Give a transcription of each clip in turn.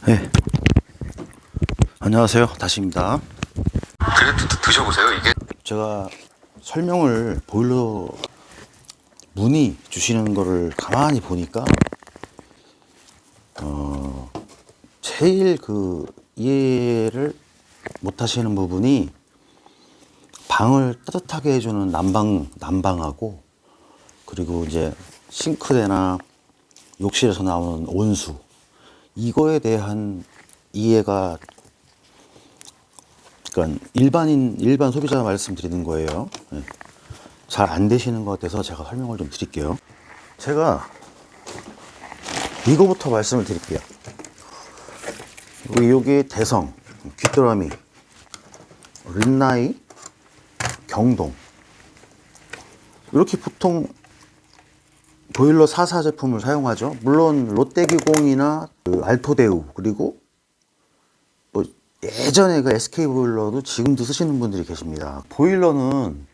네, 안녕하세요. 다시입니다. 그래도 드셔보세요. 이게 제가 설명을 보일러 문의 주시는 거를 가만히 보니까 제일 이해를 못 하시는 부분이 방을 따뜻하게 해주는 난방하고, 그리고 이제 싱크대나 욕실에서 나오는 온수, 이거에 대한 이해가, 그러니까 일반 소비자 말씀드리는 거예요. 잘 안 되시는 것 같아서 제가 설명을 좀 드릴게요. 제가 이거부터 말씀을 드릴게요. 여기 대성, 귀뚜라미, 린나이, 경동, 이렇게 보통 보일러 4사 제품을 사용하죠. 물론 롯데기공이나 알토데우, 그리고 뭐 예전에 SK 보일러도 지금도 쓰시는 분들이 계십니다. 보일러는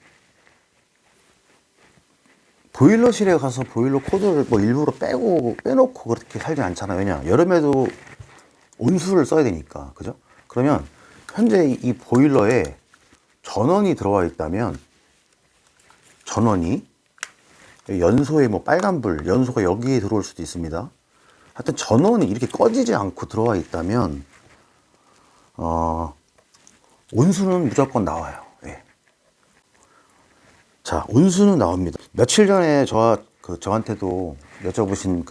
보일러실에 가서 보일러 코드를 뭐 일부러 빼놓고 그렇게 살지 않잖아요. 왜냐, 여름에도 온수를 써야 되니까, 그죠? 그러면 현재 이 보일러에 전원이 들어와 있다면, 전원이 연소에 뭐 빨간불, 연소가 여기에 들어올 수도 있습니다. 하여튼 전원이 이렇게 꺼지지 않고 들어와 있다면 온수는 무조건 나와요. 예. 자, 온수는 나옵니다. 며칠 전에 저한테도 여쭤보신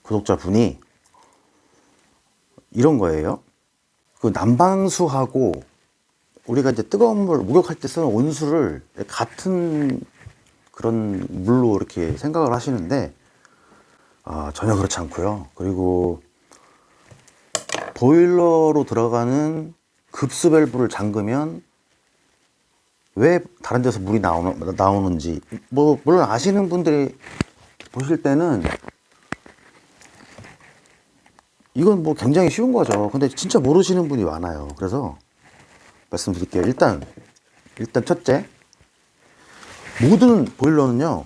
구독자분이 이런 거예요. 난방수하고 우리가 이제 뜨거운 물 목욕할 때 쓰는 온수를 같은 그런 물로 이렇게 생각을 하시는데, 전혀 그렇지 않고요. 그리고 보일러로 들어가는 급수 밸브를 잠그면 왜 다른 데서 물이 나오는지, 뭐 물론 아시는 분들이 보실 때는 이건 뭐 굉장히 쉬운 거죠. 근데 진짜 모르시는 분이 많아요. 그래서 말씀드릴게요. 일단 첫째, 모든 보일러는요,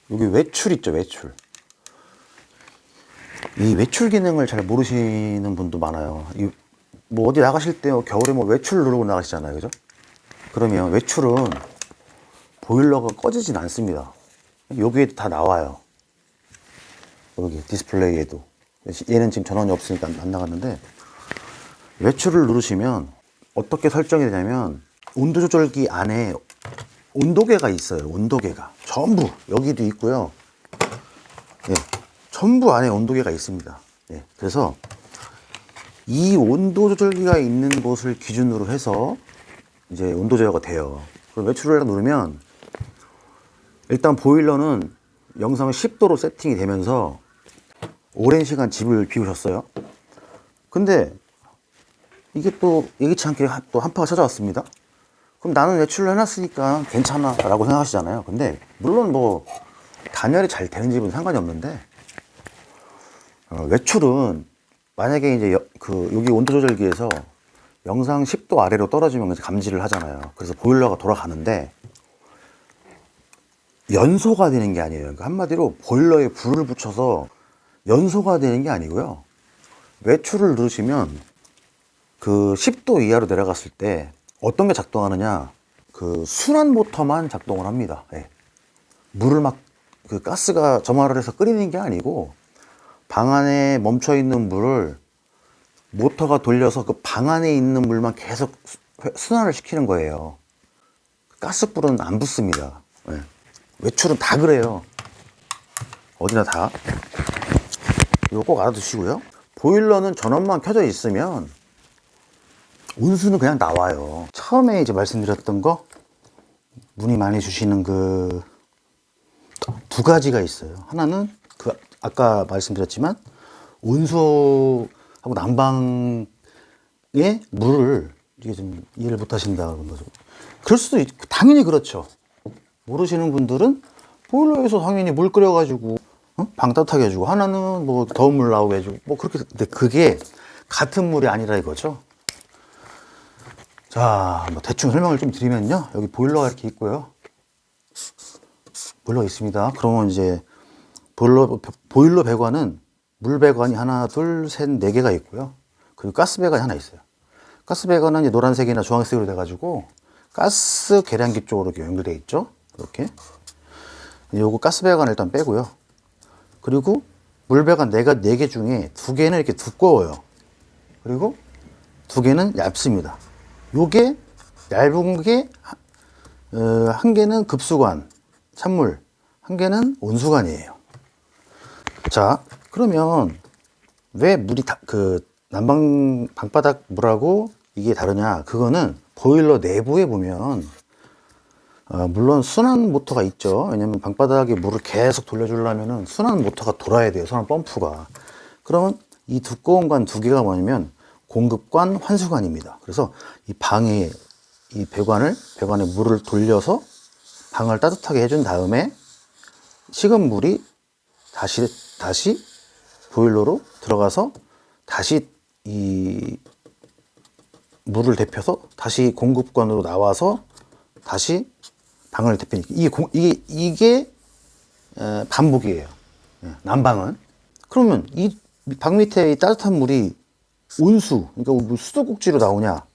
여기 외출 있죠, 외출. 이 외출 기능을 잘 모르시는 분도 많아요. 뭐 어디 나가실 때 겨울에 뭐 외출 누르고 나가시잖아요, 그죠? 그러면 외출은 보일러가 꺼지진 않습니다. 여기에도 다 나와요. 여기 디스플레이에도. 얘는 지금 전원이 없으니까 안 나갔는데, 외출을 누르시면 어떻게 설정이 되냐면, 온도 조절기 안에 온도계가 있어요. 온도계가 전부 여기도 있고요. 예, 전부 안에 온도계가 있습니다. 예, 그래서 이 온도 조절기가 있는 곳을 기준으로 해서 이제 온도 제어가 돼요. 그럼 외출을 누르면 일단 보일러는 영상 10도로 세팅이 되면서 오랜 시간 집을 비우셨어요. 근데 이게 또 예기치 않게 또 한파가 찾아왔습니다. 그럼 나는 외출을 해놨으니까 괜찮아 라고 생각하시잖아요. 근데 물론 뭐 단열이 잘 되는 집은 상관이 없는데, 외출은 만약에 이제 여기 온도 조절기에서 영상 10도 아래로 떨어지면 감지를 하잖아요. 그래서 보일러가 돌아가는데 연소가 되는 게 아니에요. 그러니까 한마디로 보일러에 불을 붙여서 연소가 되는 게 아니고요. 외출을 누르시면 10도 이하로 내려갔을 때 어떤 게 작동하느냐, 순환 모터만 작동을 합니다. 예. 물을 가스가 점화를 해서 끓이는 게 아니고, 방 안에 멈춰 있는 물을 모터가 돌려서 그 방 안에 있는 물만 계속 순환을 시키는 거예요. 가스불은 안 붙습니다. 예. 외출은 다 그래요. 어디나 다. 이거 꼭 알아두시고요. 보일러는 전원만 켜져 있으면 온수는 그냥 나와요. 처음에 이제 말씀드렸던 거, 문의 많이 주시는 두 가지가 있어요. 하나는 아까 말씀드렸지만 온수하고 난방의 물을 이게 좀 이해를 못 하신다는 거죠. 그럴 수도 당연히 그렇죠. 모르시는 분들은 보일러에서 당연히 물 끓여가지고 방 따뜻하게 해주고, 하나는 뭐 더운 물 나오게 해주고, 뭐 그렇게. 근데 그게 같은 물이 아니라 이거죠. 자, 뭐 대충 설명을 좀 드리면요, 여기 보일러가 이렇게 있고요. 보일러가 있습니다. 그러면 이제 보일러 배관은 물 배관이 하나, 둘, 셋, 네 개가 있고요. 그리고 가스 배관이 하나 있어요. 가스 배관은 이제 노란색이나 주황색으로 돼가지고 가스 계량기 쪽으로 이렇게 연결되어 있죠. 이렇게. 요거 가스 배관을 일단 빼고요. 그리고 물 배관 네 개 중에 두 개는 이렇게 두꺼워요. 그리고 두 개는 얇습니다. 요게 얇은 게 한 개는 급수관, 찬물, 한 개는 온수관이에요. 자, 그러면 왜 물이 난방 방바닥 물하고 이게 다르냐? 그거는 보일러 내부에 보면 물론 순환 모터가 있죠. 왜냐면 방바닥에 물을 계속 돌려주려면은 순환 모터가 돌아야 돼요. 순환 펌프가. 그러면 이 두꺼운 관 두 개가 뭐냐면 공급관, 환수관입니다. 그래서 이 방에 이 배관에 물을 돌려서 방을 따뜻하게 해준 다음에 식은 물이 다시 보일러로 들어가서 다시 이 물을 데펴서 다시 공급관으로 나와서 다시 방을 데피니까 이게 반복이에요. 난방은. 그러면 이 방 밑에 이 따뜻한 물이 온수, 그러니까 뭐 수도꼭지로 나오냐?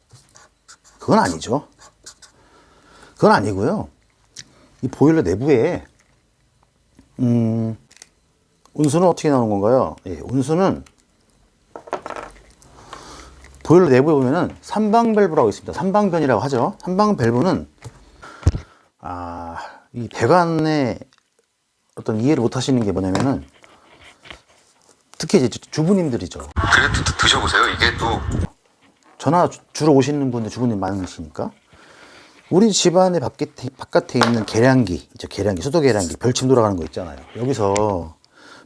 그건 아니죠. 그건 아니고요. 이 보일러 내부에 온수는 어떻게 나오는 건가요? 예, 온수는 보일러 내부에 보면은 삼방 밸브라고 있습니다. 삼방변이라고 하죠. 삼방 밸브는 이 배관의 어떤 이해를 못 하시는 게 뭐냐면은 특히 이제 주부님들이죠. 그래도 드셔보세요. 이게 또 전화 주로 오시는 분들 주부님 많으시니까 우리 집안의 바깥에 있는 계량기 있죠. 계량기, 수도 계량기, 별침 돌아가는 거 있잖아요. 여기서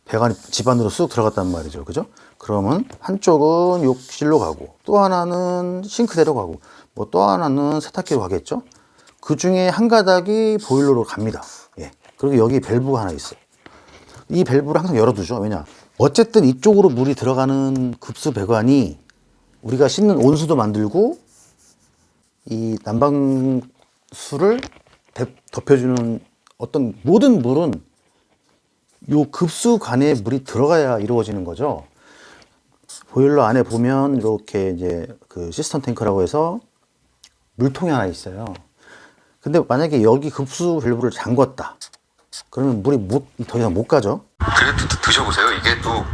배관이 집 안으로 쑥 들어갔단 말이죠. 그죠? 그러면 한쪽은 욕실로 가고 또 하나는 싱크대로 가고 뭐 또 하나는 세탁기로 가겠죠. 그 중에 한 가닥이 보일러로 갑니다. 예. 그리고 여기 밸브가 하나 있어요. 이 밸브를 항상 열어두죠. 왜냐? 어쨌든 이쪽으로 물이 들어가는 급수 배관이 우리가 씻는 온수도 만들고 이 난방수를 덮여주는 어떤 모든 물은 요 급수관에 물이 들어가야 이루어지는 거죠. 보일러 안에 보면 이렇게 이제 그 시스템 탱크라고 해서 물통이 하나 있어요. 근데 만약에 여기 급수 밸브를 잠궜다. 그러면 물이 더 이상 못 가죠. 그래도 드셔보세요. 이게 또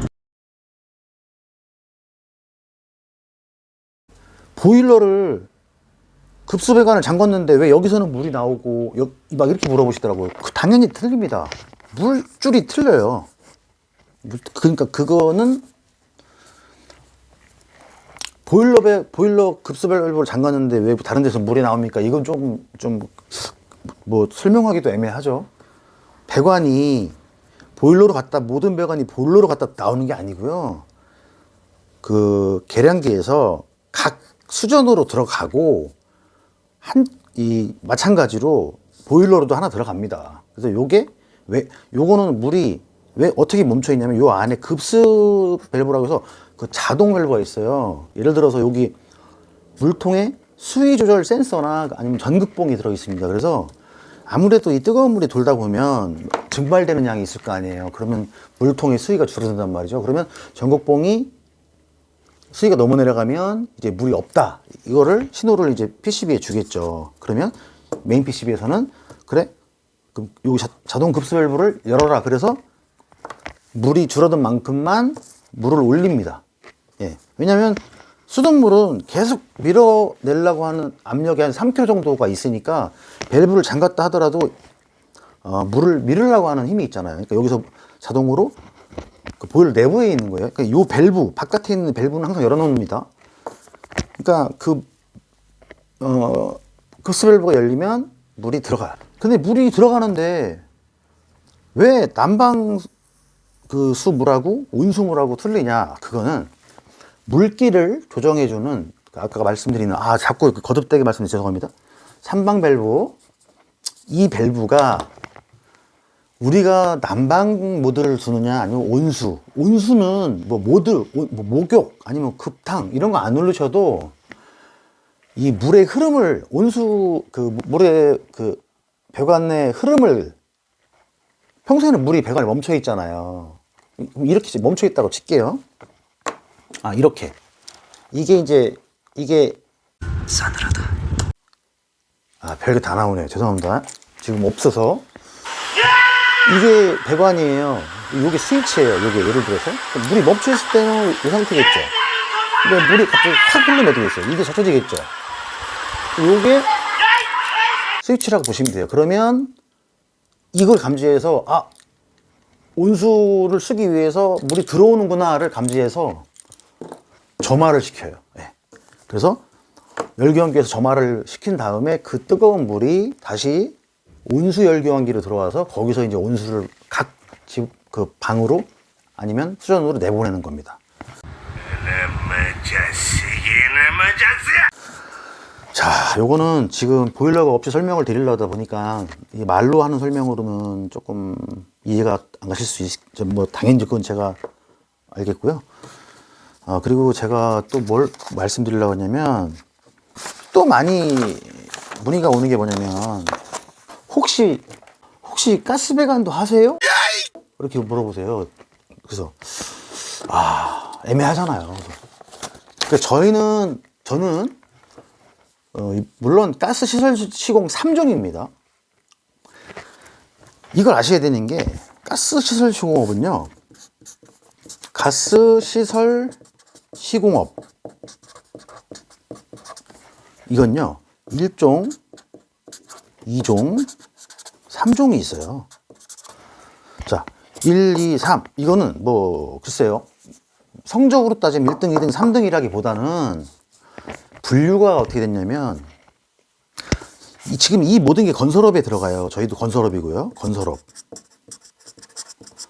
보일러를 급수 배관을 잠궜는데 왜 여기서는 물이 나오고 막 이렇게 물어보시더라고요. 당연히 틀립니다. 물줄이 틀려요. 그러니까 그거는 보일러 급수 밸브를 잠갔는데 왜 다른 데서 물이 나옵니까? 이건 좀 뭐 설명하기도 애매하죠. 배관이 모든 배관이 보일러로 갔다 나오는 게 아니고요. 그 계량기에서 각 수전으로 들어가고 마찬가지로 보일러로도 하나 들어갑니다. 그래서 요거는 물이 왜 어떻게 멈춰 있냐면 요 안에 급수 밸브라고 해서 그 자동 밸브가 있어요. 예를 들어서 여기 물통에 수위 조절 센서나 아니면 전극봉이 들어 있습니다. 그래서 아무래도 이 뜨거운 물이 돌다 보면 증발되는 양이 있을 거 아니에요. 그러면 물통의 수위가 줄어든단 말이죠. 그러면 전극봉이 수위가 너무 내려가면 이제 물이 없다. 이거를 신호를 이제 PCB에 주겠죠. 그러면 메인 PCB에서는 그래, 그럼 요 자동 급수 밸브를 열어라. 그래서 물이 줄어든 만큼만 물을 올립니다. 예. 왜냐면 수돗물은 계속 밀어내려고 하는 압력이 한 3kg 정도가 있으니까 밸브를 잠갔다 하더라도 물을 밀으려고 하는 힘이 있잖아요. 그러니까 여기서 자동으로 그 보일러 내부에 있는 거예요. 그러니까 요 밸브, 바깥에 있는 밸브는 항상 열어놓습니다. 그러니까 급수 밸브가 열리면 물이 들어가요. 근데 물이 들어가는데 왜 난방 그 수물하고 온수물하고 틀리냐? 그거는 물기를 조정해주는 아까 말씀드리는 자꾸 거듭되게 말씀드려 죄송합니다. 삼방 밸브 이 밸브가 우리가 난방 모드를 두느냐 아니면 온수는 뭐 모드 목욕 아니면 급탕 이런 거 안 누르셔도 이 물의 흐름을 물의 그 배관 내 흐름을 평소에는 물이 배관에 멈춰 있잖아요. 이렇게 멈춰 있다고 칠게요. 아, 이렇게. 이게 싸늘하다. 아, 별게 다 나오네요. 죄송합니다. 지금 없어서. 이게 배관이에요. 이게 스위치예요. 이게 예를 들어서 물이 멈춰 있을 때는 이 상태겠죠. 근데 물이 갑자기 확 흐르면 어떻게 됐어요? 이게 젖혀지겠죠. 이게 스위치라고 보시면 돼요. 그러면 이걸 감지해서 아, 온수를 쓰기 위해서 물이 들어오는구나를 감지해서 점화를 시켜요. 네. 그래서 열교환기에서 점화를 시킨 다음에 그 뜨거운 물이 다시 온수 열교환기로 들어와서 거기서 이제 온수를 각 그 방으로 아니면 수전으로 내보내는 겁니다. 자, 요거는 지금 보일러가 없이 설명을 드리려다 보니까 이 말로 하는 설명으로는 조금 이해가 안 가실 수 있죠. 뭐 당연히 그건 제가 알겠고요. 그리고 제가 또 뭘 말씀드리려고 하냐면 또 많이 문의가 오는 게 뭐냐면 혹시 가스 배관도 하세요? 이렇게 물어보세요. 그래서 애매하잖아요. 그러니까 저는 물론 가스 시설 시공 3종입니다. 이걸 아셔야 되는 게 가스 시설 시공업은요. 가스 시설 시공업 이건요. 1종, 2종, 3종이 있어요. 자, 1, 2, 3 이거는 뭐 글쎄요. 성적으로 따지면 1등, 2등, 3등이라기보다는 분류가 어떻게 됐냐면 지금 이 모든 게 건설업에 들어가요. 저희도 건설업이고요. 건설업.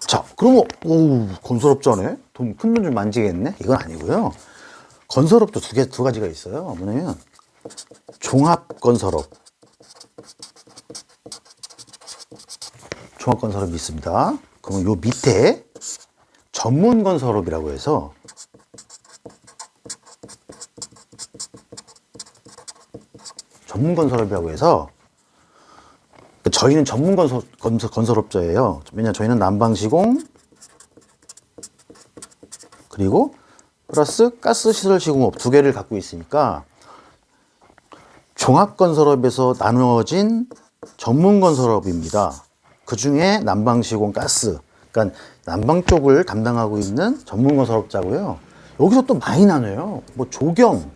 자, 그러면 건설업자네? 큰 돈 좀 만지겠네? 이건 아니고요. 건설업도 두 가지가 있어요. 뭐냐면 종합건설업이 있습니다. 그러면 요 밑에 전문건설업이라고 해서 저희는 건설업자예요. 왜냐면 저희는 난방시공 그리고 플러스 가스시설시공업 두 개를 갖고 있으니까 종합건설업에서 나누어진 전문건설업입니다. 그 중에 난방시공 가스, 그러니까 난방 쪽을 담당하고 있는 전문건설업자고요. 여기서 또 많이 나눠요. 뭐 조경,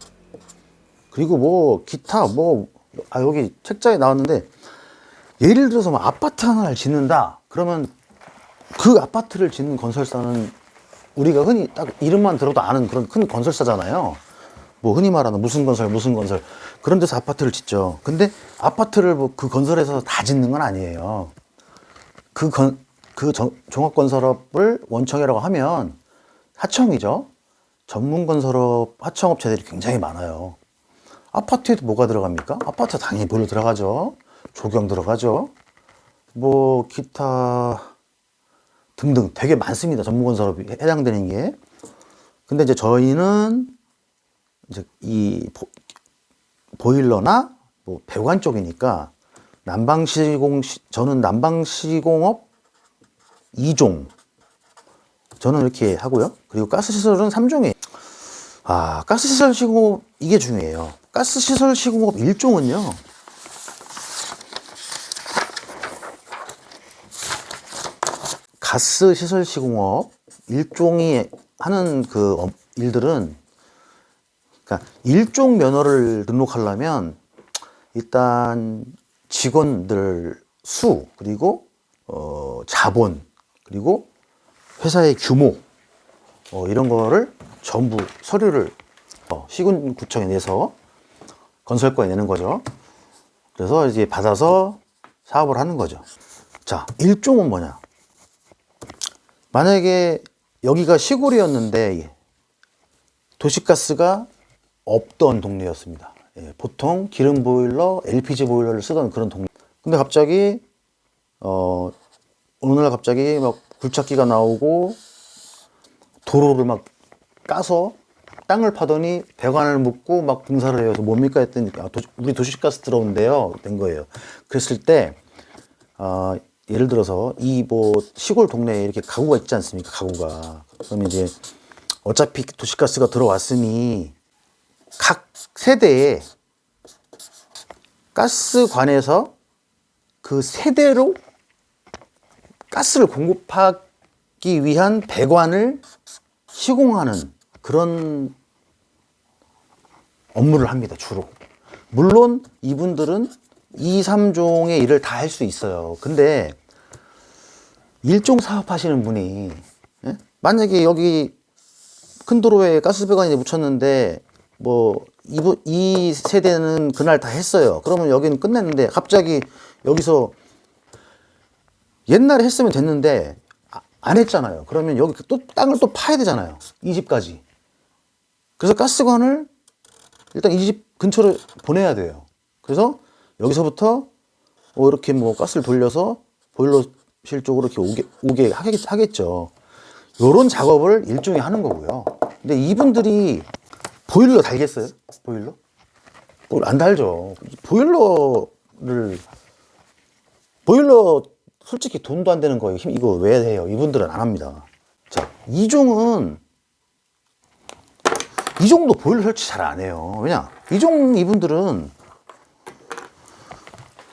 그리고 뭐 기타, 여기 책자에 나왔는데 예를 들어서 뭐 아파트 하나를 짓는다. 그러면 그 아파트를 짓는 건설사는 우리가 흔히 딱 이름만 들어도 아는 그런 큰 건설사잖아요. 뭐 흔히 말하는 무슨 건설 그런 데서 아파트를 짓죠. 근데 아파트를 그 건설에서 다 짓는 건 아니에요. 종합건설업을 원청이라고 하면 하청이죠. 전문건설업 하청업체들이 굉장히 많아요. 아파트에도 뭐가 들어갑니까? 아파트 당연히 보일러 들어가죠. 조경 들어가죠. 뭐 기타 등등 되게 많습니다. 전문건설업이 해당되는 게. 근데 이제 저희는 이제 이 보일러나 뭐 배관 쪽이니까 저는 난방시공업 2종 저는 이렇게 하고요. 그리고 가스시설은 3종이에요. 가스시설 시공업 이게 중요해요. 가스시설 시공업 1종은요. 가스시설 시공업 1종이 하는 그 일들은 그러니까 1종 면허를 등록하려면 일단 직원들 수 그리고 자본 그리고 회사의 규모 이런 거를 전부 서류를 시군구청에 내서 건설과에 내는 거죠. 그래서 이제 받아서 사업을 하는 거죠. 자, 1종은 뭐냐? 만약에 여기가 시골이었는데 도시가스가 없던 동네였습니다. 보통 기름 보일러, LPG 보일러를 쓰던 그런 동네. 근데 갑자기 어느 날 갑자기 막 굴착기가 나오고 도로를 막 까서 땅을 파더니 배관을 묻고 막 공사를 해서 뭡니까 했더니 우리 도시가스 들어온대요. 된 거예요. 그랬을 때 예를 들어서 이 뭐 시골 동네에 이렇게 가구가 있지 않습니까? 가구가. 그러면 이제 어차피 도시가스가 들어왔으니 각 세대에 가스관에서 그 세대로 가스를 공급하기 위한 배관을 시공하는 그런 업무를 합니다, 주로. 물론 이분들은 2, 3종의 일을 다 할 수 있어요. 근데 1종 사업 하시는 분이, 예? 만약에 여기 큰 도로에 가스 배관이 묻혔는데 뭐 이 세대는 그날 다 했어요. 그러면 여기는 끝냈는데 갑자기 여기서 옛날에 했으면 됐는데 안 했잖아요. 그러면 여기 또 땅을 또 파야 되잖아요. 이 집까지. 그래서 가스관을 일단 이 집 근처로 보내야 돼요. 그래서 여기서부터 이렇게 뭐 가스를 돌려서 보일러실 쪽으로 이렇게 오게 하겠죠. 요런 작업을 일종의 하는 거고요. 근데 이분들이 보일러 달겠어요? 보일러? 안 달죠. 보일러 솔직히 돈도 안 되는 거예요. 이거 왜 해요? 이분들은 안 합니다. 자, 이종도 보일러 설치 잘 안 해요. 왜냐? 이분들은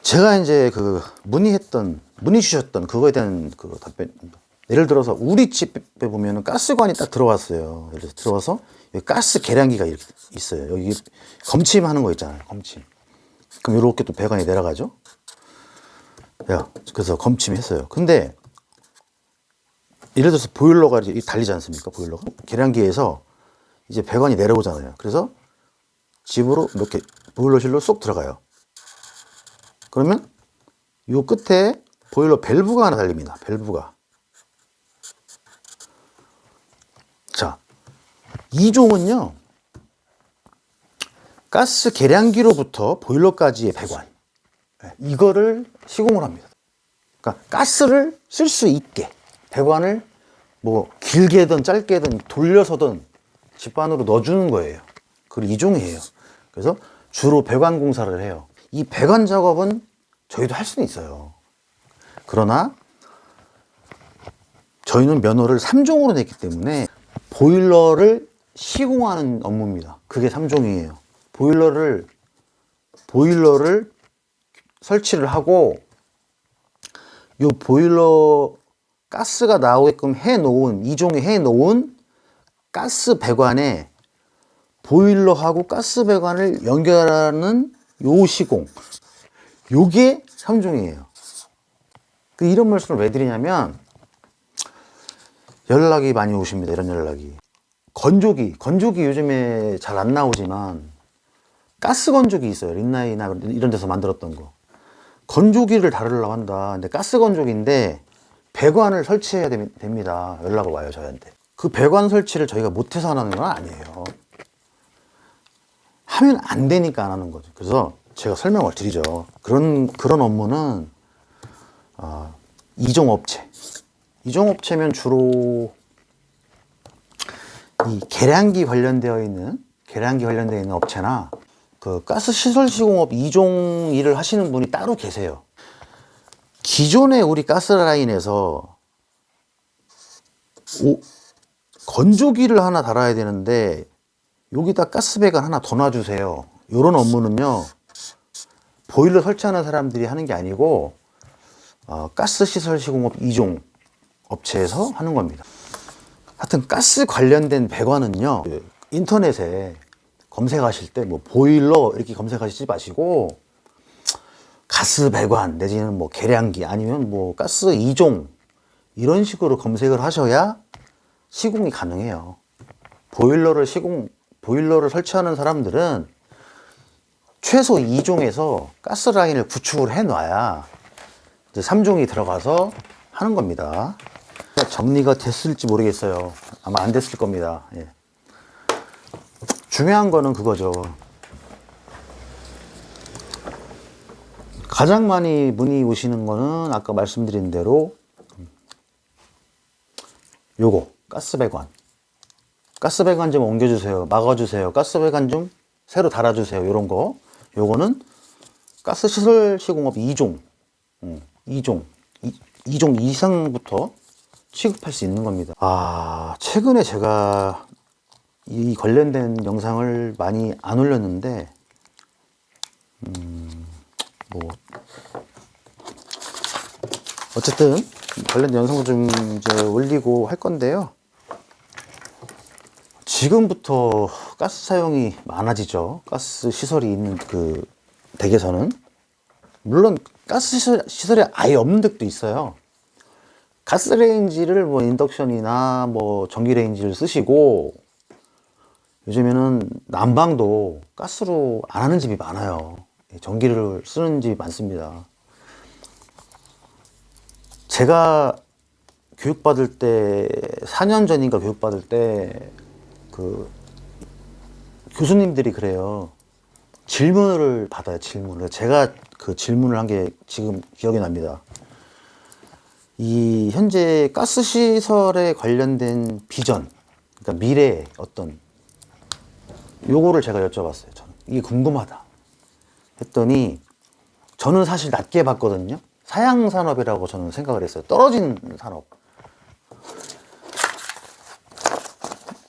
제가 이제 그 문의 주셨던 그거에 대한 그 답변. 예를 들어서 우리 집에 보면은 가스관이 딱 들어왔어요. 예를 들어서 들어와서 여기 가스 계량기가 이렇게 있어요. 여기 검침하는 거 있잖아요. 검침. 그럼 이렇게 또 배관이 내려가죠. 그래서 검침했어요. 근데 예를 들어서 보일러가 이렇게 달리지 않습니까? 보일러가 계량기에서 이제 배관이 내려오잖아요. 그래서 집으로 이렇게 보일러실로 쏙 들어가요. 그러면 요 끝에 보일러 밸브가 하나 달립니다. 밸브가. 자, 이 종은요, 가스 계량기로부터 보일러까지의 배관, 이거를 시공을 합니다. 그러니까 가스를 쓸 수 있게 배관을 뭐 길게든 짧게든 돌려서든 집 안으로 넣어주는 거예요. 그리고 이 종이에요. 그래서 주로 배관 공사를 해요. 이 배관 작업은 저희도 할 수는 있어요. 그러나 저희는 면허를 3종으로 냈기 때문에 보일러를 시공하는 업무입니다. 그게 3종이에요. 보일러를 설치를 하고 요 보일러 가스가 나오게끔 이종에 해놓은 가스 배관에 보일러하고 가스 배관을 연결하는 요 시공. 요게 3종이에요. 이런 말씀을 왜 드리냐면 연락이 많이 오십니다. 이런 연락이. 건조기 요즘에 잘 안 나오지만 가스 건조기 있어요. 린나이나 이런 데서 만들었던 거. 건조기를 다루려고 한다. 근데 가스 건조기인데 배관을 설치해야 됩니다. 연락을 와요, 저희한테. 그 배관 설치를 저희가 못해서 안 하는 건 아니에요. 하면 안 되니까 안 하는 거죠. 그래서 제가 설명을 드리죠. 그런 업무는 이종업체면 주로 이 계량기 관련되어 있는 업체나 그 가스 시설 시공업 2종 일을 하시는 분이 따로 계세요. 기존에 우리 가스 라인에서 건조기를 하나 달아야 되는데 여기다 가스 배관 하나 더 놔주세요. 이런 업무는요, 보일러 설치하는 사람들이 하는 게 아니고 가스 시설 시공업 2종 업체에서 하는 겁니다. 하여튼 가스 관련된 배관은요, 인터넷에 검색하실 때 뭐 보일러 이렇게 검색하시지 마시고 가스 배관 내지는 뭐 계량기 아니면 뭐 가스 2종 이런 식으로 검색을 하셔야 시공이 가능해요. 보일러를 설치하는 사람들은 최소 2종에서 가스 라인을 구축을 해 놔야 이제 3종이 들어가서 하는 겁니다. 정리가 됐을지 모르겠어요. 아마 안 됐을 겁니다. 예. 중요한 거는 그거죠. 가장 많이 문의 오시는 거는 아까 말씀드린 대로 요거 가스 배관 좀 옮겨주세요, 막아주세요, 가스 배관 좀 새로 달아주세요, 요런 거. 요거는 가스 시설 시공업 2종 2종 이상부터 취급할 수 있는 겁니다. 최근에 제가 이 관련된 영상을 많이 안 올렸는데, 어쨌든 관련된 영상을 좀 이제 올리고 할 건데요. 지금부터 가스 사용이 많아지죠. 가스 시설이 있는 그 댁에서는. 물론 가스 시설이 아예 없는 댁도 있어요. 가스레인지를 뭐 인덕션이나 뭐 전기레인지를 쓰시고, 요즘에는 난방도 가스로 안 하는 집이 많아요. 전기를 쓰는 집이 많습니다. 제가 교육받을 때, 4년 전인가 교육받을 때, 그 교수님들이 그래요. 질문을 받아요, 질문을. 제가 그 질문을 한 게 지금 기억이 납니다. 이 현재 가스 시설에 관련된 비전, 그러니까 미래의 어떤 요거를 제가 여쭤봤어요. 저는 이게 궁금하다 했더니, 저는 사실 낮게 봤거든요. 사양 산업이라고 저는 생각을 했어요. 떨어진 산업.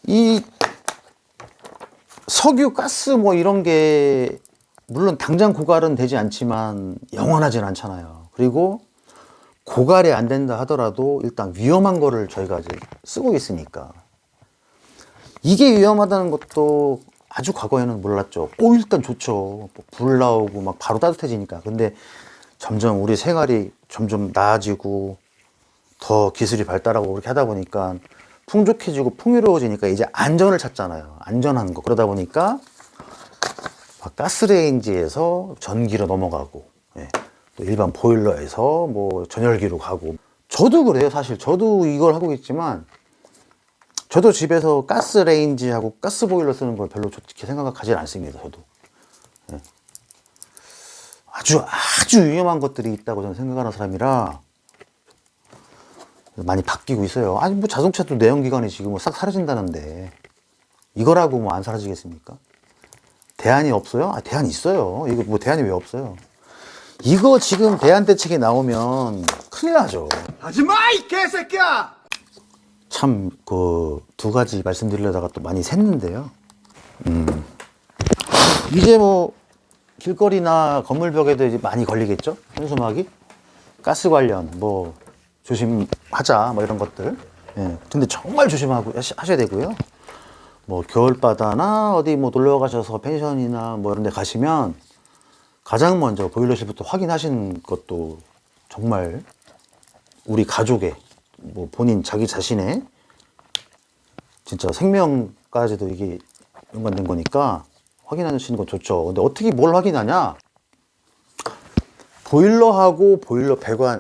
이 석유, 가스 뭐 이런 게 물론 당장 고갈은 되지 않지만 영원하진 않잖아요. 그리고 고갈이 안 된다 하더라도 일단 위험한 거를 저희가 이제 쓰고 있으니까, 이게 위험하다는 것도 아주 과거에는 몰랐죠. 일단 좋죠. 불 나오고 막 바로 따뜻해지니까. 근데 점점 우리 생활이 점점 나아지고 더 기술이 발달하고 그렇게 하다 보니까 풍족해지고 풍요로워지니까 이제 안전을 찾잖아요. 안전한 거. 그러다 보니까 막 가스레인지에서 전기로 넘어가고, 또 일반 보일러에서 뭐 전열기로 가고. 저도 그래요. 사실 저도 이걸 하고 있지만, 저도 집에서 가스레인지하고 가스보일러 쓰는 걸 별로 좋게 생각하지 않습니다. 저도. 아주 위험한 것들이 있다고 저는 생각하는 사람이라 많이 바뀌고 있어요. 아니 뭐 자동차도 내연기관이 지금 뭐 싹 사라진다는데 이거라고 뭐 안 사라지겠습니까? 대안이 없어요? 대안이 있어요. 이거 뭐 대안이 왜 없어요? 이거 지금 대안 대책이 나오면 큰일 나죠. 하지마 이 개새끼야! 참 그 두 가지 말씀드리려다가 또 많이 샜는데요. 이제 뭐 길거리나 건물벽에도 이제 많이 걸리겠죠? 현수막이? 가스 관련 뭐 조심하자 뭐 이런 것들. 근데 정말 조심하고 하셔야 되고요. 뭐 겨울바다나 어디 뭐 놀러 가셔서 펜션이나 뭐 이런 데 가시면 가장 먼저 보일러실부터 확인하시는 것도 정말 우리 가족의 뭐 본인 자기 자신의 진짜 생명까지도 이게 연관된 거니까 확인하시는 건 좋죠. 근데 어떻게 뭘 확인하냐? 보일러하고 보일러 배관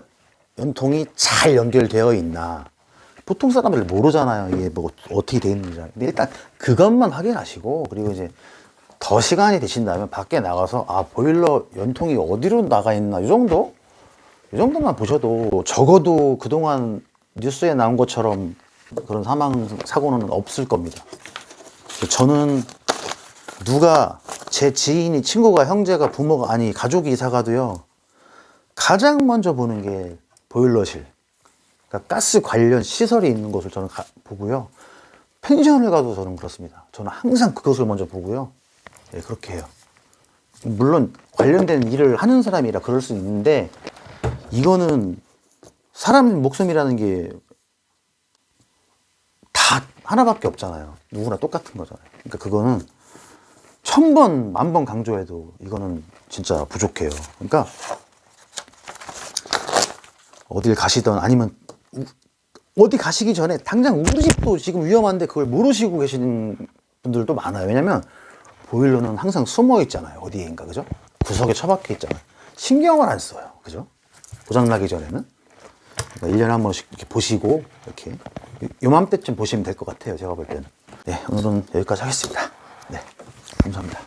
연통이 잘 연결되어 있나. 보통 사람들 모르잖아요. 이게 뭐 어떻게 되어 있는지. 근데 일단 그것만 확인하시고, 그리고 이제 더 시간이 되신다면 밖에 나가서 보일러 연통이 어디로 나가 있나, 이 정도만 보셔도 적어도 그동안 뉴스에 나온 것처럼 그런 사망 사고는 없을 겁니다. 저는 누가 제 지인이, 친구가, 형제가, 부모가, 아니 가족이 이사 가도요, 가장 먼저 보는 게 보일러실, 그러니까 가스 관련 시설이 있는 곳을 저는 보고요. 펜션을 가도 저는 그렇습니다. 저는 항상 그것을 먼저 보고요. 그렇게 해요. 물론 관련된 일을 하는 사람이라 그럴 수 있는데, 이거는 사람 목숨이라는 게 다 하나밖에 없잖아요. 누구나 똑같은 거잖아요. 그러니까 그거는 1000번, 10,000번 강조해도 이거는 진짜 부족해요. 그러니까 어딜 가시던, 아니면 어디 가시기 전에 당장 우리 집도 지금 위험한데 그걸 모르시고 계시는 분들도 많아요. 왜냐면 보일러는 항상 숨어 있잖아요. 어디에인가, 그죠? 구석에 처박혀 있잖아요. 신경을 안 써요. 그죠? 고장나기 전에는. 그러니까 1년에 한 번씩 이렇게 보시고, 이렇게 요맘때쯤 보시면 될 것 같아요. 제가 볼 때는. 네, 오늘은 여기까지 하겠습니다. 네, 감사합니다.